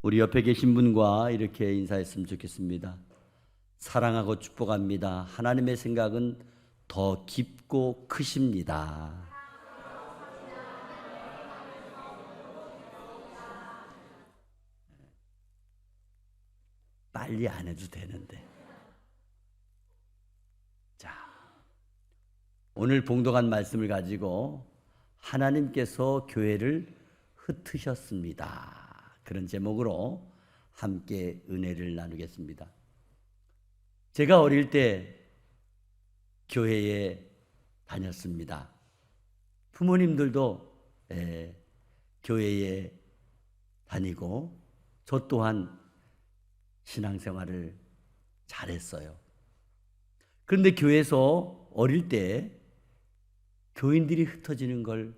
우리 옆에 계신 분과 이렇게 인사했으면 좋겠습니다. 사랑하고 축복합니다. 하나님의 생각은 더 깊고 크십니다. 빨리 안 해도 되는데. 자, 오늘 봉독한 말씀을 가지고 하나님께서 교회를 흩으셨습니다. 그런 제목으로 함께 은혜를 나누겠습니다. 제가 어릴 때 교회에 다녔습니다. 부모님들도 교회에 다니고 저 또한 신앙생활을 잘했어요. 그런데 교회에서 어릴 때 교인들이 흩어지는 걸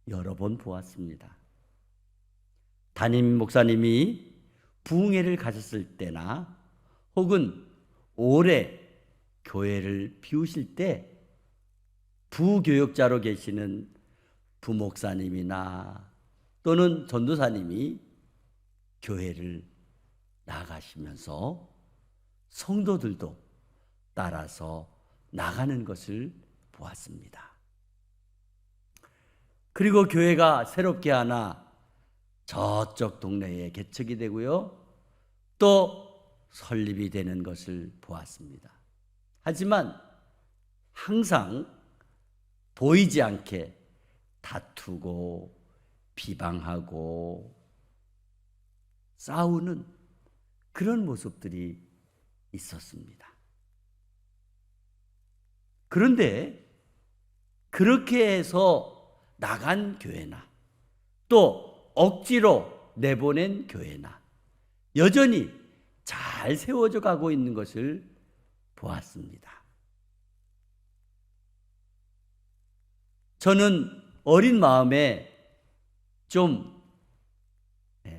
여러 번 보았습니다. 담임 목사님이 부흥회를 가셨을 때나 혹은 오래 교회를 비우실 때 부교역자로 계시는 부목사님이나 또는 전도사님이 교회를 나가시면서 성도들도 따라서 나가는 것을 보았습니다. 그리고 교회가 새롭게 하나 저쪽 동네에 개척이 되고요, 또 설립이 되는 것을 보았습니다. 하지만 항상 보이지 않게 다투고 비방하고 싸우는 그런 모습들이 있었습니다. 그런데 그렇게 해서 나간 교회나 또 억지로 내보낸 교회나 여전히 잘 세워져 가고 있는 것을 보았습니다. 저는 어린 마음에 좀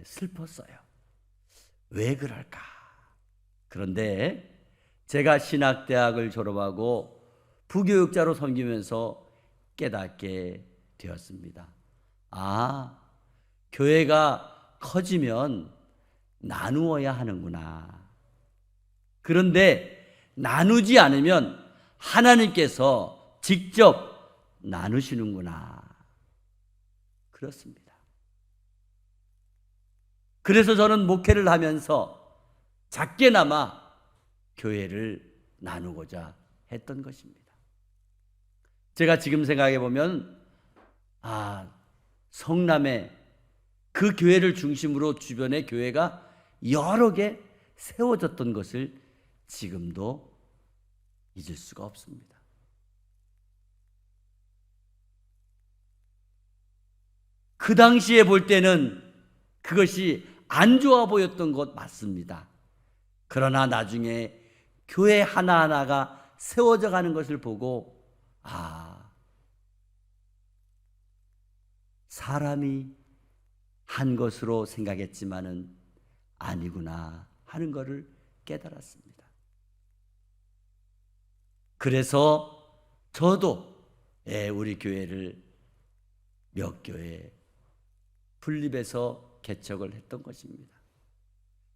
슬펐어요. 왜 그럴까? 그런데 제가 신학대학을 졸업하고 부교육자로 섬기면서 깨닫게 되었습니다. 교회가 커지면 나누어야 하는구나. 그런데 나누지 않으면 하나님께서 직접 나누시는구나. 그렇습니다. 그래서 저는 목회를 하면서 작게나마 교회를 나누고자 했던 것입니다. 제가 지금 생각해 보면 성남에 그 교회를 중심으로 주변에 교회가 여러 개 세워졌던 것을 지금도 잊을 수가 없습니다. 그 당시에 볼 때는 그것이 안 좋아 보였던 것 맞습니다. 그러나 나중에 교회 하나하나가 세워져 가는 것을 보고 사람이 한 것으로 생각했지만은 아니구나 하는 것을 깨달았습니다. 그래서 저도 우리 교회를 몇 교회 분립해서 개척을 했던 것입니다.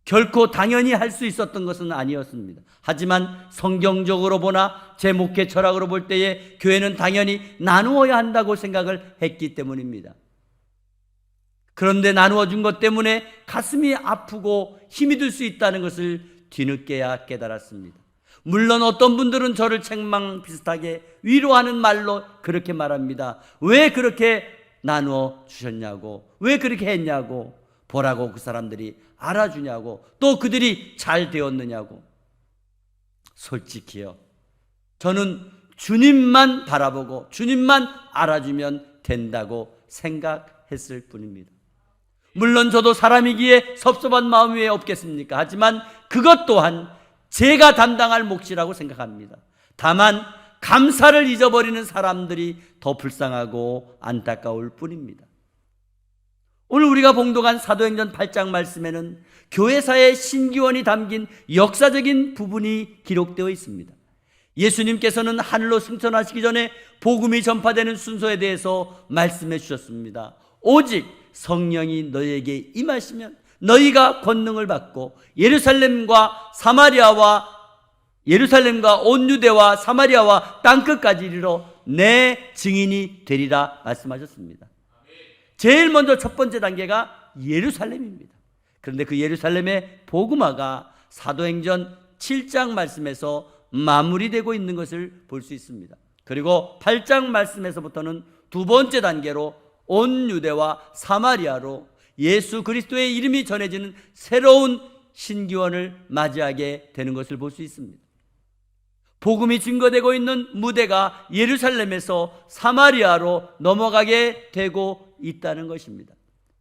결코 당연히 할 수 있었던 것은 아니었습니다. 하지만 성경적으로 보나 제 목회 철학으로 볼 때에 교회는 당연히 나누어야 한다고 생각을 했기 때문입니다. 그런데 나누어 준 것 때문에 가슴이 아프고 힘이 들 수 있다는 것을 뒤늦게야 깨달았습니다. 물론 어떤 분들은 저를 책망 비슷하게 위로하는 말로 그렇게 말합니다. 왜 그렇게 나누어 주셨냐고, 왜 그렇게 했냐고, 보라고 그 사람들이 알아주냐고, 또 그들이 잘 되었느냐고. 솔직히요, 저는 주님만 바라보고 주님만 알아주면 된다고 생각했을 뿐입니다. 물론 저도 사람이기에 섭섭한 마음이 왜 없겠습니까? 하지만 그것 또한 제가 담당할 몫이라고 생각합니다. 다만 감사를 잊어버리는 사람들이 더 불쌍하고 안타까울 뿐입니다. 오늘 우리가 봉독한 사도행전 8장 말씀에는 교회사의 신기원이 담긴 역사적인 부분이 기록되어 있습니다. 예수님께서는 하늘로 승천하시기 전에 복음이 전파되는 순서에 대해서 말씀해 주셨습니다. 오직 성령이 너희에게 임하시면 너희가 권능을 받고 예루살렘과 온 유대와 사마리아와 땅끝까지 이르러 내 증인이 되리라 말씀하셨습니다. 제일 먼저 첫 번째 단계가 예루살렘입니다. 그런데 그 예루살렘의 복음화가 사도행전 7장 말씀에서 마무리되고 있는 것을 볼 수 있습니다. 그리고 8장 말씀에서부터는 두 번째 단계로 온 유대와 사마리아로 예수 그리스도의 이름이 전해지는 새로운 신기원을 맞이하게 되는 것을 볼 수 있습니다. 복음이 증거되고 있는 무대가 예루살렘에서 사마리아로 넘어가게 되고 있다는 것입니다.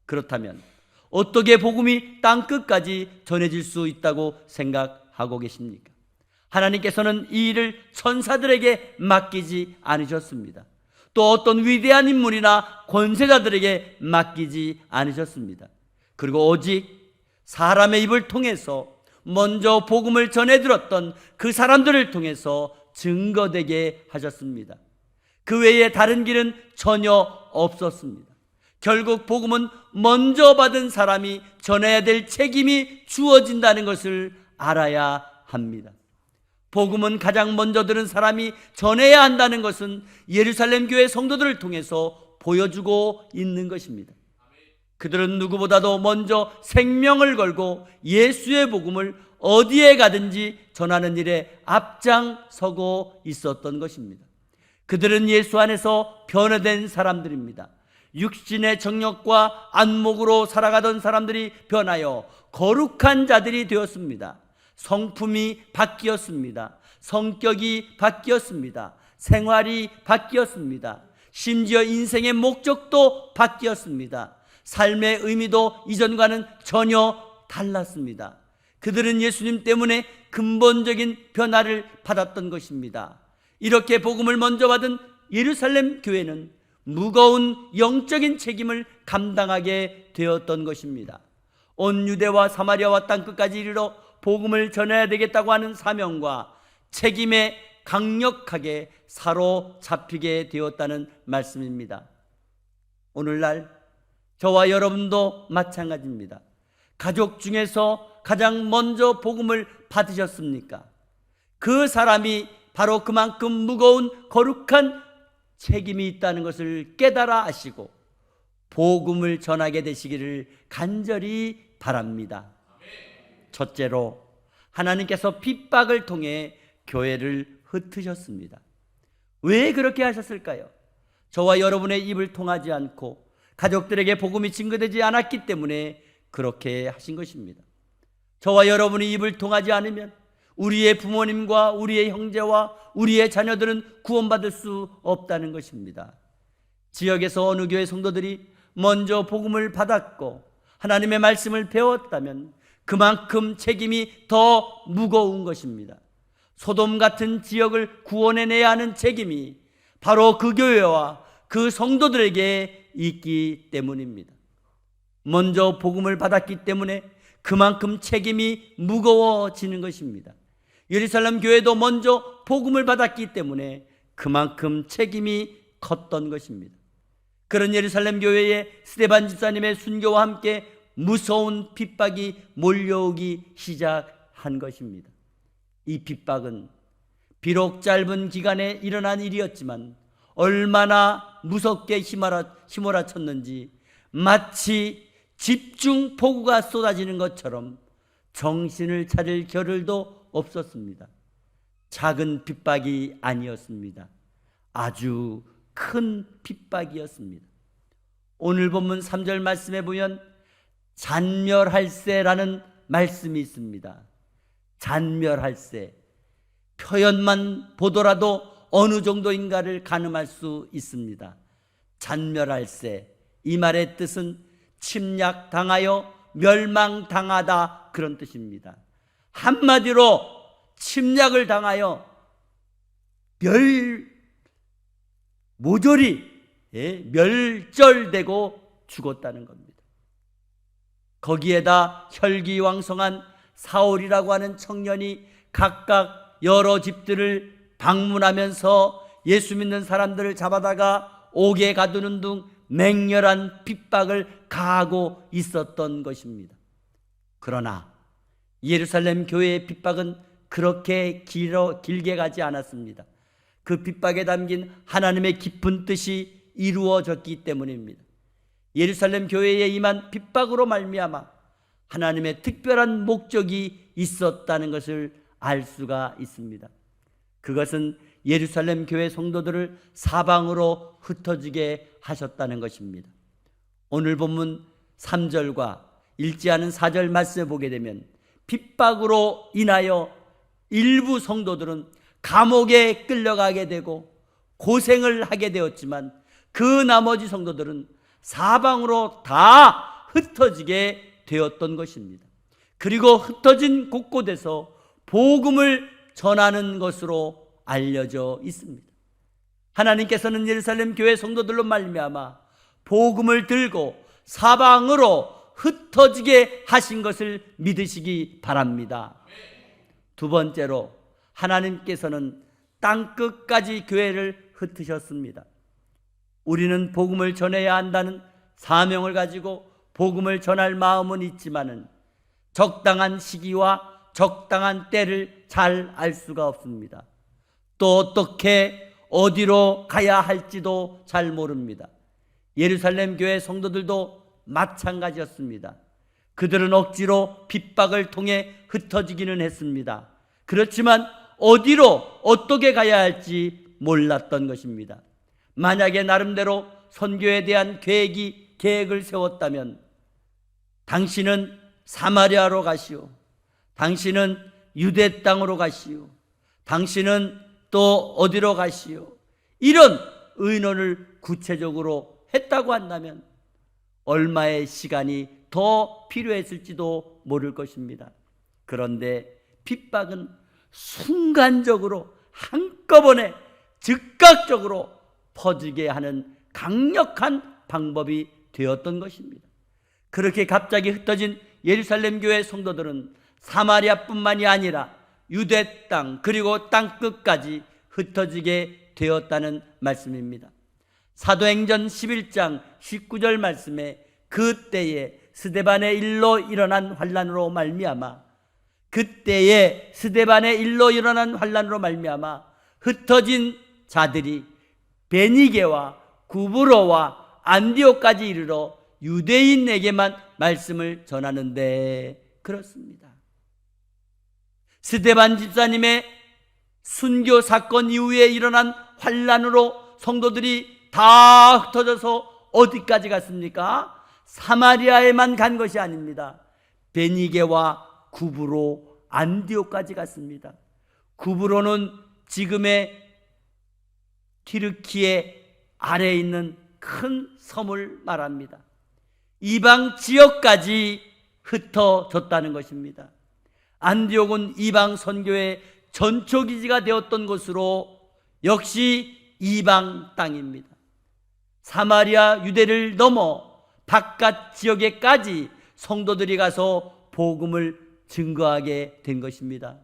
그렇다면 어떻게 복음이 땅끝까지 전해질 수 있다고 생각하고 계십니까? 하나님께서는 이 일을 천사들에게 맡기지 않으셨습니다. 또 어떤 위대한 인물이나 권세자들에게 맡기지 않으셨습니다. 그리고 오직 사람의 입을 통해서 먼저 복음을 전해들었던 그 사람들을 통해서 증거되게 하셨습니다. 그 외에 다른 길은 전혀 없었습니다. 결국 복음은 먼저 받은 사람이 전해야 될 책임이 주어진다는 것을 알아야 합니다. 복음은 가장 먼저 들은 사람이 전해야 한다는 것은 예루살렘 교회 성도들을 통해서 보여주고 있는 것입니다. 그들은 누구보다도 먼저 생명을 걸고 예수의 복음을 어디에 가든지 전하는 일에 앞장서고 있었던 것입니다. 그들은 예수 안에서 변화된 사람들입니다. 육신의 정욕과 안목으로 살아가던 사람들이 변하여 거룩한 자들이 되었습니다. 성품이 바뀌었습니다. 성격이 바뀌었습니다. 생활이 바뀌었습니다. 심지어 인생의 목적도 바뀌었습니다. 삶의 의미도 이전과는 전혀 달랐습니다. 그들은 예수님 때문에 근본적인 변화를 받았던 것입니다. 이렇게 복음을 먼저 받은 예루살렘 교회는 무거운 영적인 책임을 감당하게 되었던 것입니다. 온 유대와 사마리아와 땅끝까지 이르러 복음을 전해야 되겠다고 하는 사명과 책임에 강력하게 사로잡히게 되었다는 말씀입니다. 오늘날 저와 여러분도 마찬가지입니다. 가족 중에서 가장 먼저 복음을 받으셨습니까? 그 사람이 바로 그만큼 무거운 거룩한 책임이 있다는 것을 깨달아 아시고 복음을 전하게 되시기를 간절히 바랍니다. 첫째로, 하나님께서 핍박을 통해 교회를 흩으셨습니다. 왜 그렇게 하셨을까요? 저와 여러분의 입을 통하지 않고 가족들에게 복음이 증거되지 않았기 때문에 그렇게 하신 것입니다. 저와 여러분이 입을 통하지 않으면 우리의 부모님과 우리의 형제와 우리의 자녀들은 구원받을 수 없다는 것입니다. 지역에서 어느 교회 성도들이 먼저 복음을 받았고 하나님의 말씀을 배웠다면 그만큼 책임이 더 무거운 것입니다. 소돔 같은 지역을 구원해내야 하는 책임이 바로 그 교회와 그 성도들에게 있기 때문입니다. 먼저 복음을 받았기 때문에 그만큼 책임이 무거워지는 것입니다. 예루살렘 교회도 먼저 복음을 받았기 때문에 그만큼 책임이 컸던 것입니다. 그런 예루살렘 교회에 스데반 집사님의 순교와 함께 무서운 핍박이 몰려오기 시작한 것입니다. 이 핍박은 비록 짧은 기간에 일어난 일이었지만 얼마나 무섭게 휘몰아쳤는지 마치 집중 폭우가 쏟아지는 것처럼 정신을 차릴 겨를도 없었습니다. 작은 핍박이 아니었습니다. 아주 큰 핍박이었습니다. 오늘 본문 3절 말씀에 보면 잔멸할세라는 말씀이 있습니다. 잔멸할세, 표현만 보더라도 어느 정도인가를 가늠할 수 있습니다. 잔멸할세, 이 말의 뜻은 침략당하여 멸망당하다, 그런 뜻입니다. 한마디로 침략을 당하여 모조리 멸절되고 죽었다는 겁니다. 거기에다 혈기왕성한 사울이라고 하는 청년이 각각 여러 집들을 방문하면서 예수 믿는 사람들을 잡아다가 옥에 가두는 등 맹렬한 핍박을 가하고 있었던 것입니다. 그러나 예루살렘 교회의 핍박은 그렇게 길게 가지 않았습니다. 그 핍박에 담긴 하나님의 깊은 뜻이 이루어졌기 때문입니다. 예루살렘 교회에 임한 핍박으로 말미암아 하나님의 특별한 목적이 있었다는 것을 알 수가 있습니다. 그것은 예루살렘 교회 성도들을 사방으로 흩어지게 하셨다는 것입니다. 오늘 본문 3절과 읽지 않은 4절 말씀에 보게 되면 핍박으로 인하여 일부 성도들은 감옥에 끌려가게 되고 고생을 하게 되었지만 그 나머지 성도들은 사방으로 다 흩어지게 되었던 것입니다. 그리고 흩어진 곳곳에서 복음을 전하는 것으로 알려져 있습니다. 하나님께서는 예루살렘 교회 성도들로 말미암아 복음을 들고 사방으로 흩어지게 하신 것을 믿으시기 바랍니다. 두 번째로 하나님께서는 땅끝까지 교회를 흩으셨습니다. 우리는 복음을 전해야 한다는 사명을 가지고 복음을 전할 마음은 있지만은 적당한 시기와 적당한 때를 잘 알 수가 없습니다. 또 어떻게 어디로 가야 할지도 잘 모릅니다. 예루살렘 교회 성도들도 마찬가지였습니다. 그들은 억지로 핍박을 통해 흩어지기는 했습니다. 그렇지만 어디로 어떻게 가야 할지 몰랐던 것입니다. 만약에 나름대로 선교에 대한 계획을 세웠다면 당신은 사마리아로 가시오, 당신은 유대 땅으로 가시오, 당신은 또 어디로 가시오, 이런 의논을 구체적으로 했다고 한다면 얼마의 시간이 더 필요했을지도 모를 것입니다. 그런데 핍박은 순간적으로 한꺼번에 즉각적으로 퍼지게 하는 강력한 방법이 되었던 것입니다. 그렇게 갑자기 흩어진 예루살렘 교회 성도들은 사마리아뿐만이 아니라 유대 땅 그리고 땅끝까지 흩어지게 되었다는 말씀입니다. 사도행전 11장 19절 말씀에 그때에 스데반의 일로 일어난 환란으로 말미암아 흩어진 자들이 베니게와 구브로와 안디옥까지 이르러 유대인에게만 말씀을 전하는데 그렇습니다. 스데반 집사님의 순교 사건 이후에 일어난 환란으로 성도들이 다 흩어져서 어디까지 갔습니까? 사마리아에만 간 것이 아닙니다. 베니게와 구브로, 안디옥까지 갔습니다. 구브로는 지금의 튀르키예 아래에 있는 큰 섬을 말합니다. 이방 지역까지 흩어졌다는 것입니다. 안디옥은 이방 선교의 전초기지가 되었던 곳으로 역시 이방 땅입니다. 사마리아 유대를 넘어 바깥 지역에까지 성도들이 가서 복음을 증거하게 된 것입니다.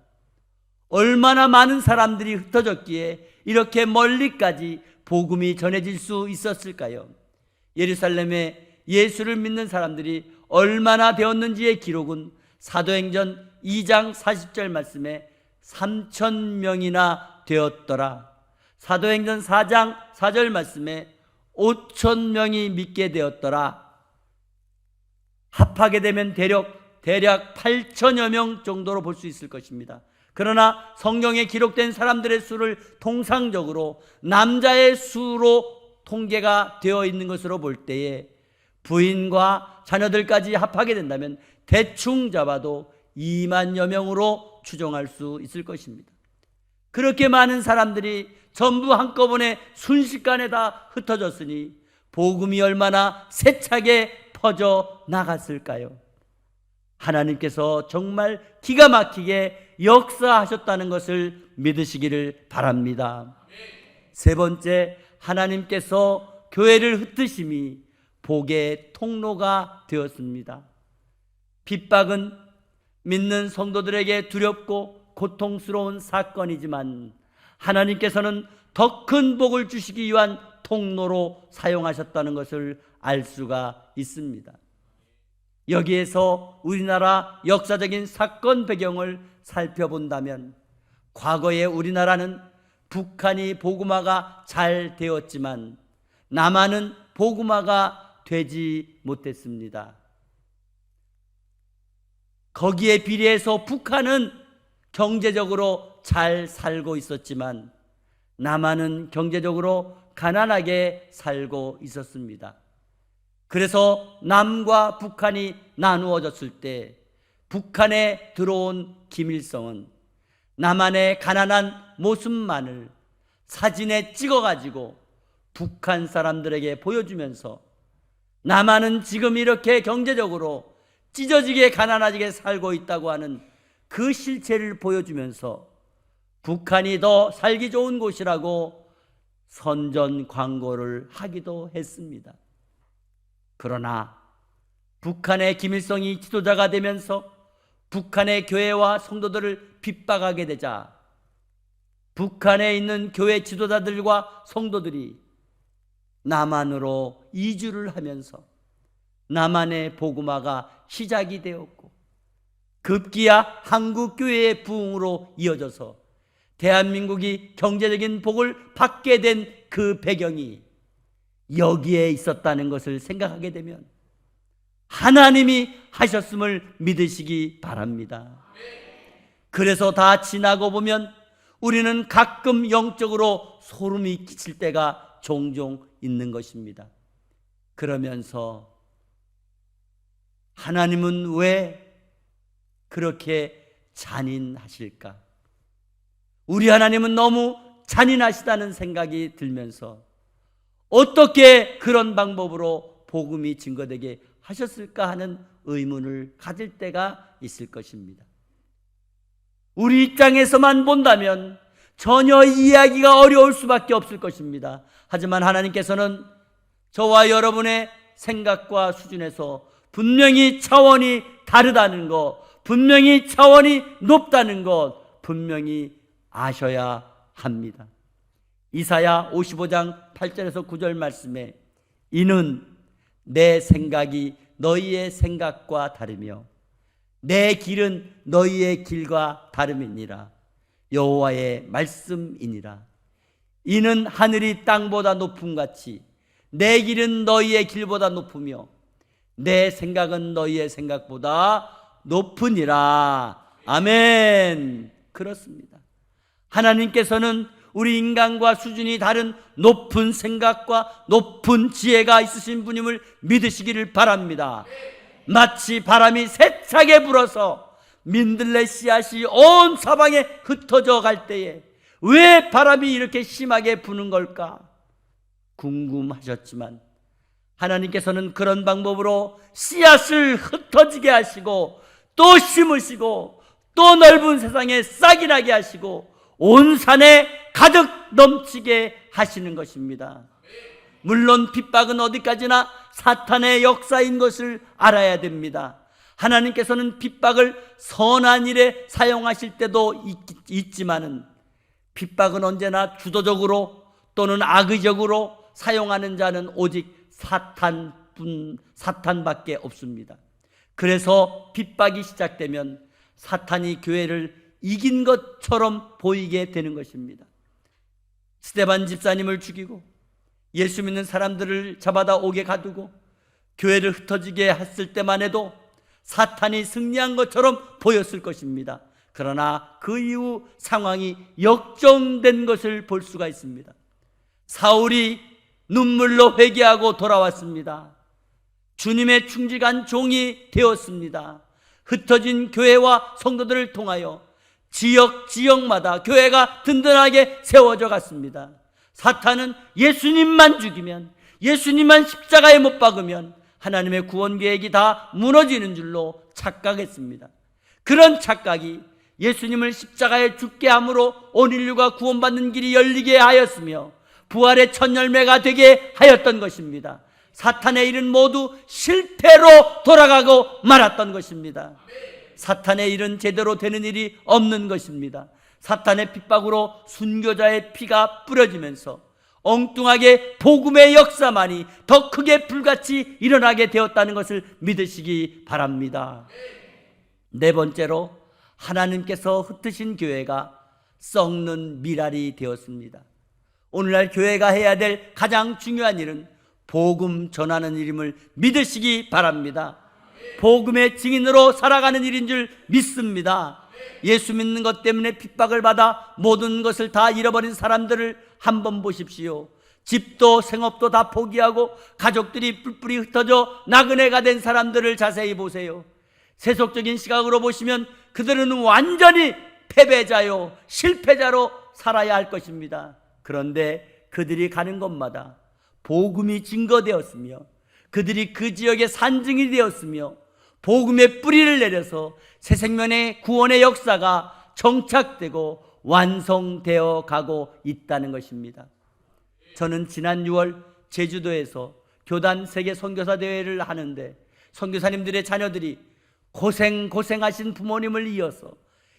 얼마나 많은 사람들이 흩어졌기에 이렇게 멀리까지 복음이 전해질 수 있었을까요? 예루살렘에 예수를 믿는 사람들이 얼마나 되었는지의 기록은 사도행전 2장 40절 말씀에 3,000명이나 되었더라. 사도행전 4장 4절 말씀에 5,000명이 믿게 되었더라. 합하게 되면 대략 8,000여 명 정도로 볼 수 있을 것입니다. 그러나 성경에 기록된 사람들의 수를 통상적으로 남자의 수로 통계가 되어 있는 것으로 볼 때에 부인과 자녀들까지 합하게 된다면 대충 잡아도 2만여 명으로 추정할 수 있을 것입니다. 그렇게 많은 사람들이 전부 한꺼번에 순식간에 다 흩어졌으니 복음이 얼마나 세차게 퍼져 나갔을까요? 하나님께서 정말 기가 막히게 역사하셨다는 것을 믿으시기를 바랍니다. 세 번째, 하나님께서 교회를 흩으심이 복의 통로가 되었습니다. 핍박은 믿는 성도들에게 두렵고 고통스러운 사건이지만 하나님께서는 더 큰 복을 주시기 위한 통로로 사용하셨다는 것을 알 수가 있습니다. 여기에서 우리나라 역사적인 사건 배경을 살펴본다면 과거에 우리나라는 북한이 복음화가 잘 되었지만 남한은 복음화가 되지 못했습니다. 거기에 비례해서 북한은 경제적으로 잘 살고 있었지만 남한은 경제적으로 가난하게 살고 있었습니다. 그래서 남과 북한이 나누어졌을 때 북한에 들어온 김일성은 남한의 가난한 모습만을 사진에 찍어가지고 북한 사람들에게 보여주면서 남한은 지금 이렇게 경제적으로 찢어지게 가난하게 살고 있다고 하는 그 실체를 보여주면서 북한이 더 살기 좋은 곳이라고 선전 광고를 하기도 했습니다. 그러나 북한의 김일성이 지도자가 되면서 북한의 교회와 성도들을 핍박하게 되자 북한에 있는 교회 지도자들과 성도들이 남한으로 이주를 하면서 남한의 복음화가 시작이 되었고 급기야 한국교회의 부흥으로 이어져서 대한민국이 경제적인 복을 받게 된 그 배경이 여기에 있었다는 것을 생각하게 되면 하나님이 하셨음을 믿으시기 바랍니다. 그래서 다 지나고 보면 우리는 가끔 영적으로 소름이 끼칠 때가 종종 있는 것입니다. 그러면서 하나님은 왜 그렇게 잔인하실까? 우리 하나님은 너무 잔인하시다는 생각이 들면서 어떻게 그런 방법으로 복음이 증거되게 하셨을까 하는 의문을 가질 때가 있을 것입니다. 우리 입장에서만 본다면 전혀 이해하기가 어려울 수밖에 없을 것입니다. 하지만 하나님께서는 저와 여러분의 생각과 수준에서 분명히 차원이 다르다는 것, 분명히 차원이 높다는 것 분명히 아셔야 합니다. 이사야 55장 8절에서 9절 말씀에 이는 내 생각이 너희의 생각과 다르며 내 길은 너희의 길과 다름이니라. 여호와의 말씀이니라. 이는 하늘이 땅보다 높음같이 내 길은 너희의 길보다 높으며 내 생각은 너희의 생각보다 높으니라. 아멘. 그렇습니다. 하나님께서는 우리 인간과 수준이 다른 높은 생각과 높은 지혜가 있으신 분임을 믿으시기를 바랍니다. 마치 바람이 세차게 불어서 민들레 씨앗이 온 사방에 흩어져 갈 때에 왜 바람이 이렇게 심하게 부는 걸까 궁금하셨지만 하나님께서는 그런 방법으로 씨앗을 흩어지게 하시고 또 심으시고 또 넓은 세상에 싹이 나게 하시고 온 산에 가득 넘치게 하시는 것입니다. 물론 핍박은 어디까지나 사탄의 역사인 것을 알아야 됩니다. 하나님께서는 핍박을 선한 일에 사용하실 때도 있지만은 핍박은 언제나 주도적으로 또는 악의적으로 사용하는 자는 오직 사탄밖에 없습니다. 그래서 핍박이 시작되면 사탄이 교회를 이긴 것처럼 보이게 되는 것입니다. 스데반 집사님을 죽이고 예수 믿는 사람들을 잡아다 옥에 가두고 교회를 흩어지게 했을 때만 해도 사탄이 승리한 것처럼 보였을 것입니다. 그러나 그 이후 상황이 역정된 것을 볼 수가 있습니다. 사울이 눈물로 회개하고 돌아왔습니다. 주님의 충직한 종이 되었습니다. 흩어진 교회와 성도들을 통하여 지역마다 교회가 든든하게 세워져 갔습니다. 사탄은 예수님만 죽이면, 예수님만 십자가에 못 박으면 하나님의 구원 계획이 다 무너지는 줄로 착각했습니다. 그런 착각이 예수님을 십자가에 죽게 함으로 온 인류가 구원받는 길이 열리게 하였으며 부활의 첫 열매가 되게 하였던 것입니다. 사탄의 일은 모두 실패로 돌아가고 말았던 것입니다. 사탄의 일은 제대로 되는 일이 없는 것입니다. 사탄의 핍박으로 순교자의 피가 뿌려지면서 엉뚱하게 복음의 역사만이 더 크게 불같이 일어나게 되었다는 것을 믿으시기 바랍니다. 네 번째로, 하나님께서 흩으신 교회가 썩는 미랄이 되었습니다. 오늘날 교회가 해야 될 가장 중요한 일은 복음 전하는 일임을 믿으시기 바랍니다. 복음의 증인으로 살아가는 일인 줄 믿습니다. 예수 믿는 것 때문에 핍박을 받아 모든 것을 다 잃어버린 사람들을 한번 보십시오. 집도 생업도 다 포기하고 가족들이 뿔뿔이 흩어져 나그네가 된 사람들을 자세히 보세요. 세속적인 시각으로 보시면 그들은 완전히 패배자요, 실패자로 살아야 할 것입니다. 그런데 그들이 가는 곳마다 복음이 증거되었으며 그들이 그 지역의 산증이 되었으며 복음의 뿌리를 내려서 새 생명의 구원의 역사가 정착되고 완성되어 가고 있다는 것입니다. 저는 지난 6월 제주도에서 교단 세계 선교사 대회를 하는데 선교사님들의 자녀들이 고생하신 부모님을 이어서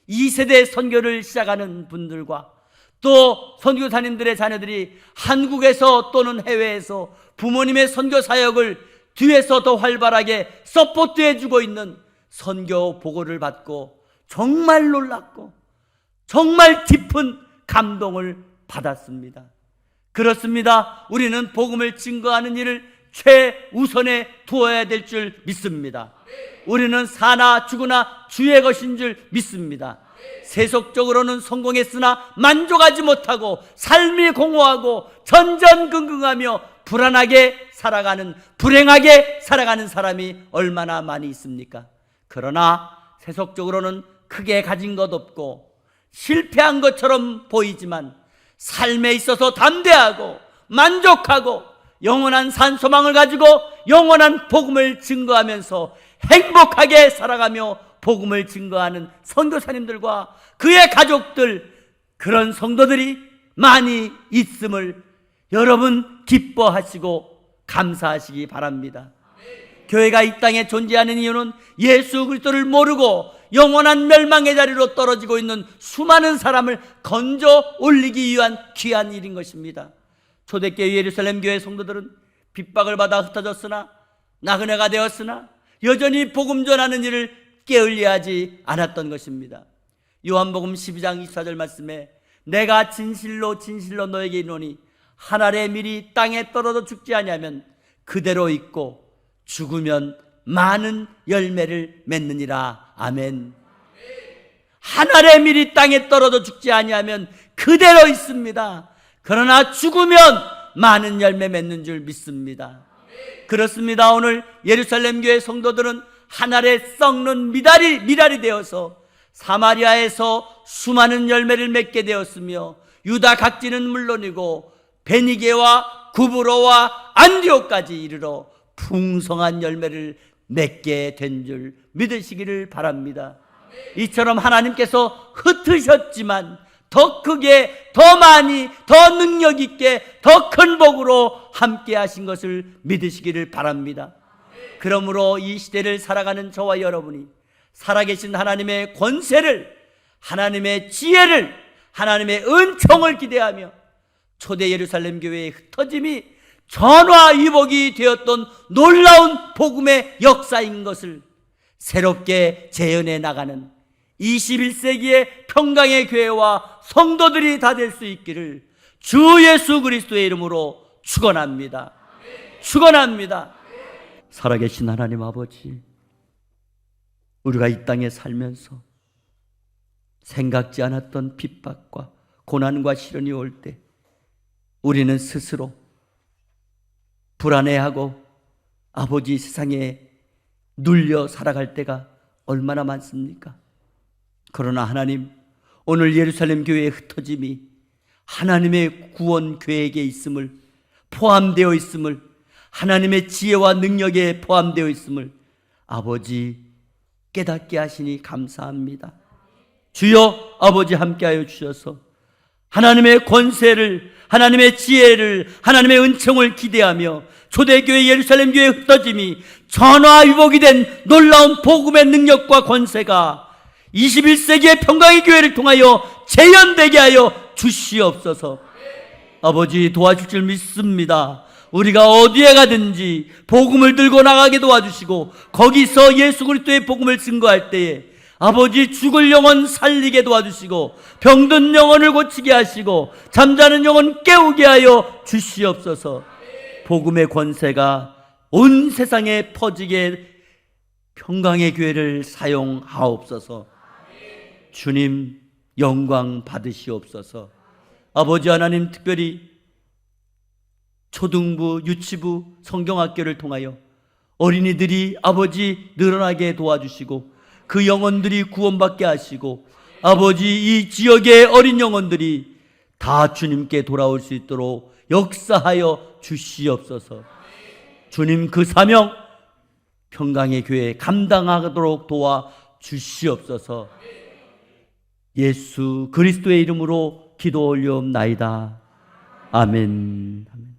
2세대 선교를 시작하는 분들과 또 선교사님들의 자녀들이 한국에서 또는 해외에서 부모님의 선교 사역을 뒤에서 더 활발하게 서포트해주고 있는 선교 보고를 받고 정말 놀랐고 정말 깊은 감동을 받았습니다. 그렇습니다. 우리는 복음을 증거하는 일을 최우선에 두어야 될 줄 믿습니다. 우리는 사나 죽으나 주의 것인 줄 믿습니다. 세속적으로는 성공했으나 만족하지 못하고 삶이 공허하고 전전긍긍하며 불안하게 살아가는, 불행하게 살아가는 사람이 얼마나 많이 있습니까? 그러나 세속적으로는 크게 가진 것 없고 실패한 것처럼 보이지만 삶에 있어서 담대하고 만족하고 영원한 산소망을 가지고 영원한 복음을 증거하면서 행복하게 살아가며 복음을 증거하는 선교사님들과 그의 가족들, 그런 성도들이 많이 있음을 여러분 기뻐하시고 감사하시기 바랍니다. 교회가 이 땅에 존재하는 이유는 예수 그리스도를 모르고 영원한 멸망의 자리로 떨어지고 있는 수많은 사람을 건져 올리기 위한 귀한 일인 것입니다. 초대교회 예루살렘 교회 성도들은 핍박을 받아 흩어졌으나 나그네가 되었으나 여전히 복음 전하는 일을 게을리하지 않았던 것입니다. 요한복음 12장 24절 말씀에 내가 진실로 진실로 너에게 이르노니 한 알의 밀이 땅에 떨어져 죽지 아니하면 그대로 있고 죽으면 많은 열매를 맺느니라. 아멘. 한 알의 밀이 땅에 떨어져 죽지 아니하면 그대로 있습니다. 그러나 죽으면 많은 열매 맺는 줄 믿습니다. 그렇습니다. 오늘 예루살렘 교회 성도들은 한 알에 썩는 미랄이 되어서 사마리아에서 수많은 열매를 맺게 되었으며 유다 각지는 물론이고 베니게와 구브로와 안디옥까지 이르러 풍성한 열매를 맺게 된 줄 믿으시기를 바랍니다. 이처럼 하나님께서 흩으셨지만 더 크게, 더 많이, 더 능력 있게, 더 큰 복으로 함께 하신 것을 믿으시기를 바랍니다. 그러므로 이 시대를 살아가는 저와 여러분이 살아계신 하나님의 권세를, 하나님의 지혜를, 하나님의 은총을 기대하며 초대 예루살렘 교회의 흩어짐이 전화위복이 되었던 놀라운 복음의 역사인 것을 새롭게 재현해 나가는 21세기의 평강의 교회와 성도들이 다 될 수 있기를 주 예수 그리스도의 이름으로 축원합니다. 축원합니다. 살아계신 하나님 아버지, 우리가 이 땅에 살면서 생각지 않았던 핍박과 고난과 시련이 올 때 우리는 스스로 불안해하고 아버지 세상에 눌려 살아갈 때가 얼마나 많습니까? 그러나 하나님, 오늘 예루살렘 교회의 흩어짐이 하나님의 구원 계획에 있음을, 포함되어 있음을, 하나님의 지혜와 능력에 포함되어 있음을 아버지 깨닫게 하시니 감사합니다. 주여 아버지 함께하여 주셔서 하나님의 권세를, 하나님의 지혜를, 하나님의 은총을 기대하며 초대교회 예루살렘 교회의 흩어짐이 전화위복이 된 놀라운 복음의 능력과 권세가 21세기의 평강의 교회를 통하여 재현되게 하여 주시옵소서. 아버지 도와줄 줄 믿습니다. 우리가 어디에 가든지 복음을 들고 나가게 도와주시고 거기서 예수 그리스도의 복음을 증거할 때에 아버지 죽을 영혼 살리게 도와주시고 병든 영혼을 고치게 하시고 잠자는 영혼 깨우게 하여 주시옵소서. 복음의 권세가 온 세상에 퍼지게 평강의 교회를 사용하옵소서. 주님 영광 받으시옵소서. 아버지 하나님, 특별히 초등부, 유치부, 성경학교를 통하여 어린이들이 아버지 늘어나게 도와주시고 그 영혼들이 구원받게 하시고 아버지 이 지역의 어린 영혼들이 다 주님께 돌아올 수 있도록 역사하여 주시옵소서. 주님 그 사명 평강의 교회 감당하도록 도와 주시옵소서. 예수 그리스도의 이름으로 기도 올리옵나이다. 아멘.